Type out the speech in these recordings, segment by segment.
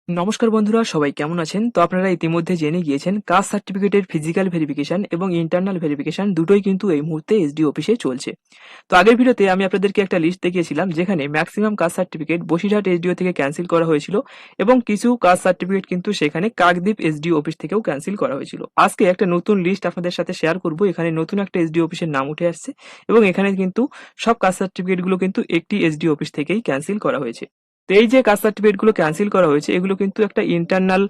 নমস্কার বন্ধুরা, সবাই কেমন আছেন? তো আপনারা ইতিমধ্যে জেনে গিয়েছেন কাস্ট সার্টিফিকেটের ফিজিক্যাল ভেরিফিকেশন এবং ইন্টারনাল ভেরিফিকেশন দুটোই কিন্তু এই মুহূর্তে এসডি অফিসে চলছে। তো আগের ভিডিওতে আমি আপনাদেরকে একটা লিস্ট দেখিয়েছিলাম যেখানে maximum caste certificate Basirhat SDO থেকে ক্যান্সেল করা হয়েছিল এবং কিছু কাস্ট সার্টিফিকেট কিন্তু সেখানে কাকদ্বীপ এসডিও অফিস থেকেও ক্যান্সেল করা হয়েছিল। আজকে একটা নতুন লিস্ট আপনাদের সাথে শেয়ার করব। এখানে নতুন একটা এসডিও অফিসের নাম উঠে আসছে এবং এখানে কিন্তু সব কাস্ট সার্টিফিকেটগুলো কিন্তু একটি এসডিও অফিস থেকেই ক্যান্সেল করা হয়েছে। তো এই যে কাস্ট সার্টিফিকেট গুলো ক্যান্সেল করা হয়েছে এগুলো কিন্তু একটা ইন্টারনাল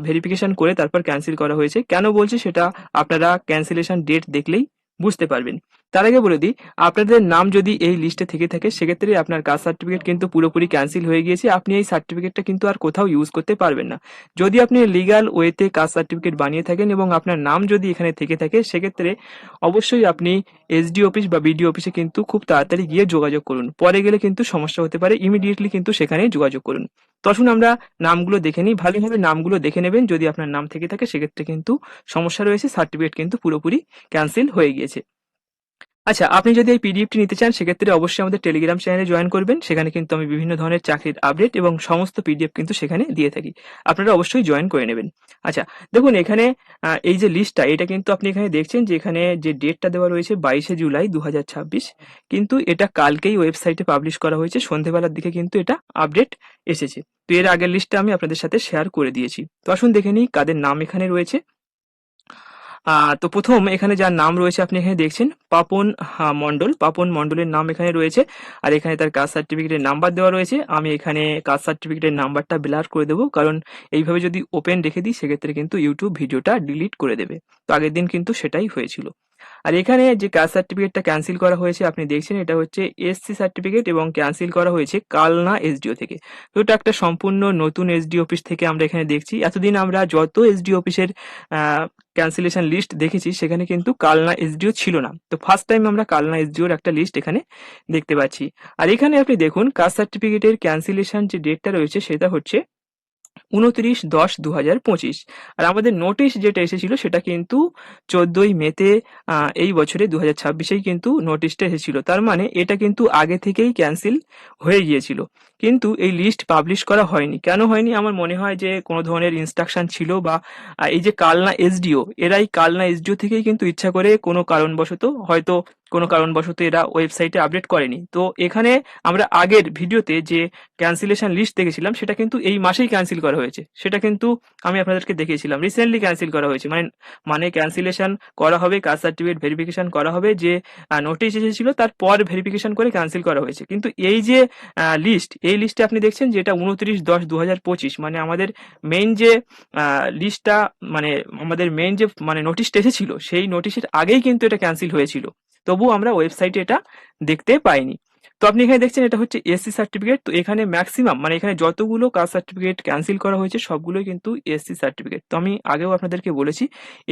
ভেরিফিকেশন করে তারপর ক্যান্সেল করা হয়েছে। কেন বলছি সেটা আপনারা ক্যান্সেলেশন ডেট দেখলেই বুঝতে পারবেন। তার আগে বলে দিই, আপনাদের নাম যদি এই লিস্টে থেকে থাকে সেক্ষেত্রে আপনার কাস্ট সার্টিফিকেট কিন্তু পুরোপুরি ক্যান্সেল হয়ে গিয়েছে। আপনি এই সার্টিফিকেটটা কিন্তু আর কোথাও ইউজ করতে পারবেন না। যদি আপনি লিগ্যাল ওয়েতে কাস্ট সার্টিফিকেট বানিয়ে থাকেন এবং আপনার নাম যদি এখানে থেকে থাকে সেক্ষেত্রে অবশ্যই আপনি এসডি অফিস বা বিডিও অফিসে কিন্তু খুব তাড়াতাড়ি গিয়ে যোগাযোগ করুন। পরে গেলে কিন্তু সমস্যা হতে পারে। ইমিডিয়েটলি কিন্তু সেখানে যোগাযোগ করুন। তো আসুন আমরা নামগুলো দেখে নিই। ভালোভাবে নামগুলো দেখে নেবেন। যদি আপনার নাম থেকে থাকে সেক্ষেত্রে কিন্তু সমস্যা রয়েছে, সার্টিফিকেট কিন্তু পুরোপুরি ক্যান্সেল হয়ে গিয়েছে। আচ্ছা, আপনি যদি এই পিডিএফটি নিতে চান সেক্ষেত্রে অবশ্যই আমাদের টেলিগ্রাম চ্যানেলে জয়েন করবেন। সেখানে কিন্তু আমি বিভিন্ন ধরনের চাকরির আপডেট এবং সমস্ত পিডিএফ কিন্তু সেখানে দিয়ে থাকি। আপনারা অবশ্যই জয়েন করে নেবেন। আচ্ছা, দেখুন এখানে এই যে লিস্টটা এটা কিন্তু আপনি এখানে দেখছেন যে এখানে যে ডেটটা দেওয়া রয়েছে 22শে জুলাই 2026, কিন্তু এটা কালকেই ওয়েবসাইটে পাবলিশ করা হয়েছে। সন্ধ্যেবেলার দিকে কিন্তু এটা আপডেট এসেছে। তো এর আগের লিস্টটা আমি আপনাদের সাথে শেয়ার করে দিয়েছি। তো আসুন দেখে নিই কাদের নাম এখানে রয়েছে। তো প্রথম এখানে যার নাম রয়েছে আপনি এখানে দেখছেন পাপন মণ্ডল। পাপন মণ্ডলের নাম এখানে রয়েছে। আর এখানে তার কাস্ট সার্টিফিকেটের নাম্বার দেওয়া রয়েছে। আমি এখানে কাস্ট সার্টিফিকেটের নাম্বারটা ব্লার করে দেবো, কারণ এইভাবে যদি ওপেন রেখে দিই সেক্ষেত্রে কিন্তু ইউটিউব ভিডিওটা ডিলিট করে দেবে। তো আগের দিন কিন্তু সেটাই হয়েছিল। আর এখানে যে কাস্ট সার্টিফিকেটটা ক্যান্সেল করা হয়েছে আপনি দেখছেন এটা হচ্ছে এসসি সার্টিফিকেট এবং ক্যান্সেল করা হয়েছে কালনা এসডিও থেকে। তো এটা একটা সম্পূর্ণ নতুন এসডি অফিস থেকে আমরা এখানে দেখছি। এতদিন আমরা যত এসডি অফিসের ক্যান্সেলেশন লিস্ট দেখেছি সেখানে কিন্তু কালনা এসডিও ছিল না। তো ফার্স্ট টাইম আমরা কালনা এসডিওর একটা লিস্ট এখানে দেখতে পাচ্ছি। আর এখানে আপনি দেখুন কাস্ট সার্টিফিকেটের ক্যান্সেলেশন যে ডেটটা রয়েছে সেটা হচ্ছে 29/10/2025। আর আমাদের নোটিশ যেটা এসেছিল সেটা কিন্তু 14ই মেতে এই বছরে 2026এই কিন্তু নোটিশটা এসেছিল। তার মানে এটা কিন্তু আগে থেকেই ক্যান্সেল হয়ে গিয়েছিল। কিন্তু এই লিস্ট পাবলিশ করা হয়নি। কেন হয়নি? আমার মনে হয় যে কোনো ধরনের ইনস্ট্রাকশন ছিল বা এই যে কালনা এসডিও এরাই কালনা এসডিও থেকেই কিন্তু ইচ্ছা করে কোনো কারণবশত হয়তো কোনো কারণবশত এরা ওয়েবসাইটে আপডেট করেনি। তো এখানে আমরা আগের ভিডিওতে যে ক্যান্সেলেশন লিস্ট দেখেছিলাম সেটা কিন্তু এই মাসেই ক্যান্সেল করা হয়েছে। সেটা কিন্তু আমি আপনাদেরকে দেখিয়েছিলাম। রিসেন্টলি ক্যান্সেল করা হয়েছে। মানে ক্যান্সেলেশন করা হবে, কাস্ট সার্টিফিকেট ভেরিফিকেশন করা হবে, যে নোটিশ এসেছিল তারপর ভেরিফিকেশন করে ক্যান্সেল করা হয়েছে। কিন্তু এই যে এই লিস্টে আপনি দেখছেন যে এটা 29/10/2025, মানে আমাদের মেইন যে লিস্টটা, মানে আমাদের মেইন যে নোটিশটা এসেছিল সেই নোটিশের আগেই কিন্তু এটা ক্যান্সেল হয়েছিল। তবুও আমরা ওয়েবসাইটে এটা দেখতে পাইনি। তো আপনি এখানে দেখছেন এটা হচ্ছে এসসি সার্টিফিকেট। তো এখানে ম্যাক্সিমাম এখানে যতগুলো কাস্ট সার্টিফিকেট ক্যান্সেল করা হয়েছে সবগুলোই কিন্তু এসসি সার্টিফিকেট। তো আমি আগেও আপনাদেরকে বলেছি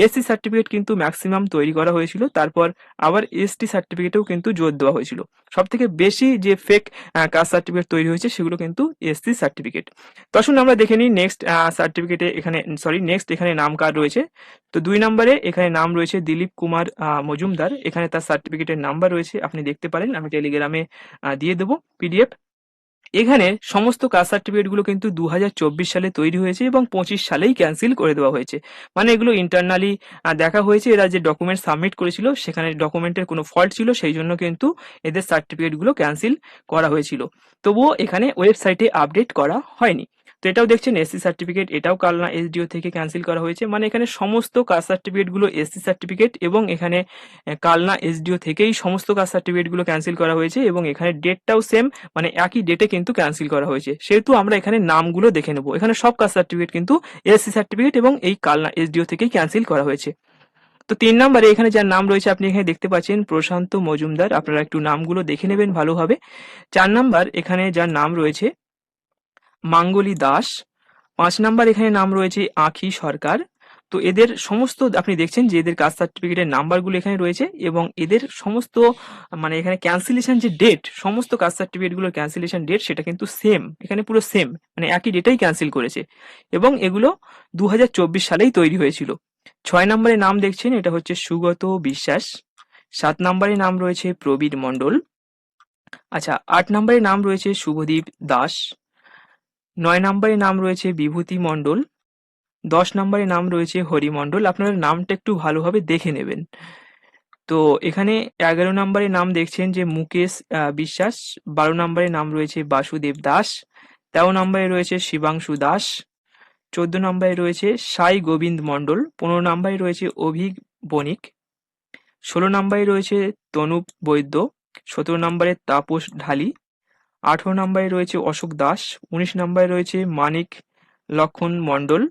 এসসি সার্টিফিকেট কিন্তু ম্যাক্সিমাম তৈরি করা হয়েছিল, তারপর আবার এসটি সার্টিফিকেটেও কিন্তু জোর দেওয়া হয়েছিল। সব থেকে বেশি যে ফেক কাস্ট সার্টিফিকেট তৈরি হয়েছে সেগুলো কিন্তু এসসি সার্টিফিকেট। তো আসুন আমরা দেখে নিই নেক্সট সার্টিফিকেটে এখানে নেক্সট এখানে নাম কার রয়েছে। তো 2 নম্বরে এখানে নাম রয়েছে দিলীপ কুমার মজুমদার। এখানে তার সার্টিফিকেটের নাম্বার রয়েছে, আপনি দেখতে পারেন। আমি টেলিগ্রামে দিয়ে দেবো পিডিএফ। এখানে সমস্ত কাস্ট সার্টিফিকেট গুলো কিন্তু 2024 সালে তৈরি হয়েছে এবং 25 সালেই ক্যান্সেল করে দেওয়া হয়েছে। মানে এগুলো ইন্টারনালি দেখা হয়েছে, এরা যে ডকুমেন্ট সাবমিট করেছিল সেখানে ডকুমেন্টের কোনো ফল্ট ছিল, সেই জন্য কিন্তু এদের সার্টিফিকেট গুলো ক্যান্সেল করা হয়েছিল। তবুও এখানে ওয়েবসাইটে আপডেট করা হয়নি। তো এটাও দেখছেন এসসি সার্টিফিকেট, এটাও কালনা এসডিও থেকে ক্যান্সেল করা হয়েছে। মানে এখানে সমস্ত কাস্ট সার্টিফিকেট গুলো এসসি সার্টিফিকেট এবং এখানে কালনা এসডিও থেকেই সমস্ত কাস্ট সার্টিফিকেট গুলো ক্যান্সেল করা হয়েছে এবং এখানে ডেটটাও সেম, মানে একই ডেটে কিন্তু ক্যান্সেল করা হয়েছে। সেহেতু আমরা এখানে নামগুলো দেখে নেব। এখানে সব কাস্ট সার্টিফিকেট কিন্তু এসসি সার্টিফিকেট এবং এই কালনা এসডিও থেকেই ক্যান্সেল করা হয়েছে। তো 3 নম্বরে এখানে যার নাম রয়েছে আপনি এখানে দেখতে পাচ্ছেন প্রশান্ত মজুমদার। আপনারা একটু নামগুলো দেখে নেবেন ভালোভাবে। 4 নাম্বার এখানে যার নাম রয়েছে মাঙ্গলি দাস। 5 নাম্বার এখানে নাম রয়েছে আঁখি সরকার। তো এদের সমস্ত আপনি দেখছেন যে এদের কাস্ট সার্টিফিকেটের নাম্বারগুলো এখানে রয়েছে এবং এদের সমস্ত এখানে ক্যান্সেলেশন যে ডেট, সমস্ত কাস্ট সার্টিফিকেটগুলোর ক্যান্সেলেশন ডেট সেটা কিন্তু সেম। এখানে পুরো সেম, মানে একই ডেটেই ক্যান্সেল করেছে এবং এগুলো 2024 সালেই তৈরি হয়েছিল। 6 নম্বরে নাম দেখছেন এটা হচ্ছে সুগত বিশ্বাস। 7 নম্বরে নাম রয়েছে প্রবীর মণ্ডল। আচ্ছা, 8 নম্বরে নাম রয়েছে শুভদীপ দাস। 9 নম্বরে নাম রয়েছে বিভূতি মণ্ডল, 10 নম্বরে নাম রয়েছে হরি মণ্ডল। আপনারা নামটা একটু ভালোভাবে দেখে নেবেন। তো এখানে 11 নম্বরে নাম দেখছেন যে মুকেশ বিশ্বাস, 12 নম্বরে নাম রয়েছে বাসুদেব দাস, 13 নম্বরে রয়েছে শিবাংশু দাস, 14 নম্বরে রয়েছে সাই গোবিন্দ মণ্ডল, 15 নম্বরে রয়েছে অভিক বণিক, 16 নম্বরে রয়েছে তনুপ বৈদ্য, 17 নম্বরে তাপস ঢালি, 18 নম্বরে রয়েছে অশোক দাস, 19 নম্বরে রয়েছে মানিক লক্ষণ মণ্ডল।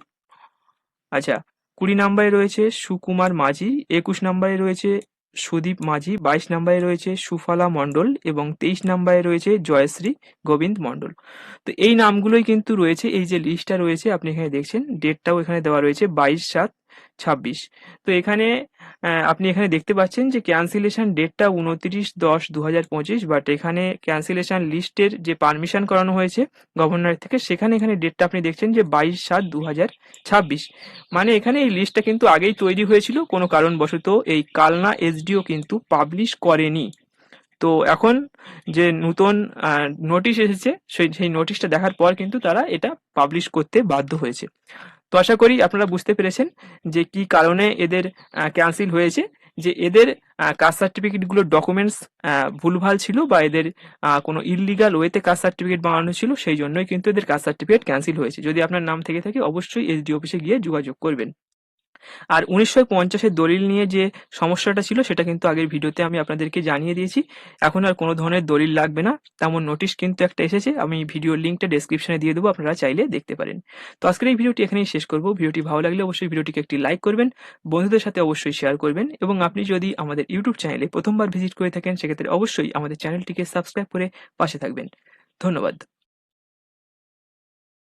আচ্ছা, 20 নম্বরে রয়েছে সুকুমার মাঝি, 21 নম্বরে রয়েছে সুদীপ মাঝি, 22 নম্বরে রয়েছে সুফলা মণ্ডল এবং 23 নম্বরে রয়েছে জয়শ্রী গোবিন্দ মণ্ডল। তো এই নামগুলোই কিন্তু রয়েছে, এই যে লিস্টটা রয়েছে আপনি এখানে দেখছেন, ডেটটাও এখানে দেওয়া রয়েছে 22/7/26। তো এখানে আপনি এখানে দেখতে পাচ্ছেন যে ক্যান্সেলেশন ডেটটা 29/10/2025, বাট এখানে ক্যান্সেলেশন লিস্টের যে পারমিশন করানো হয়েছে গভর্নরের থেকে, সেখানে এখানে ডেটটা আপনি দেখছেন যে 22/7/2026। মানে এখানে এই লিস্টটা কিন্তু আগেই তৈরি হয়েছিল, কোনো কারণবশত এই কালনা এসডিও কিন্তু পাবলিশ করেনি। তো এখন যে নতুন নোটিশ এসেছে, সেই নোটিশটা দেখার পর কিন্তু তারা এটা পাবলিশ করতে বাধ্য হয়েছে। তো আশা করি আপনারা বুঝতে পেরেছেন যে কি কারণে এদের ক্যান্সেল হয়েছে, যে এদের কাস্ট সার্টিফিকেটগুলোর ডকুমেন্টস ভুলভাল ছিল বা এদের কোনো ইললিগাল ওয়েতে কাস্ট সার্টিফিকেট বানানো ছিল, সেই জন্যই কিন্তু এদের কাস্ট সার্টিফিকেট ক্যান্সেল হয়েছে। যদি আপনার নাম থেকে থাকে অবশ্যই এসডি অফিসে গিয়ে যোগাযোগ করবেন। আর 1950-এর দলিল নিয়ে যে সমস্যাটা ছিল সেটা কিন্তু আগের ভিডিওতে আমি আপনাদেরকে জানিয়ে দিয়েছি। এখন আর কোনো ধরনের দলিল লাগবে না, তেমন নোটিশ কিন্তু একটা এসেছে। আমি ভিডিওর লিঙ্কটা ডেসক্রিপশনে দিয়ে দেবো, আপনারা চাইলে দেখতে পারেন। তো আজকের এই ভিডিওটি এখানেই শেষ করব। ভিডিওটি ভালো লাগলে অবশ্যই ভিডিওটিকে একটি লাইক করবেন, বন্ধুদের সাথে অবশ্যই শেয়ার করবেন এবং আপনি যদি আমাদের ইউটিউব চ্যানেলে প্রথমবার ভিজিট করে থাকেন সেক্ষেত্রে অবশ্যই আমাদের চ্যানেলটিকে সাবস্ক্রাইব করে পাশে থাকবেন। ধন্যবাদ।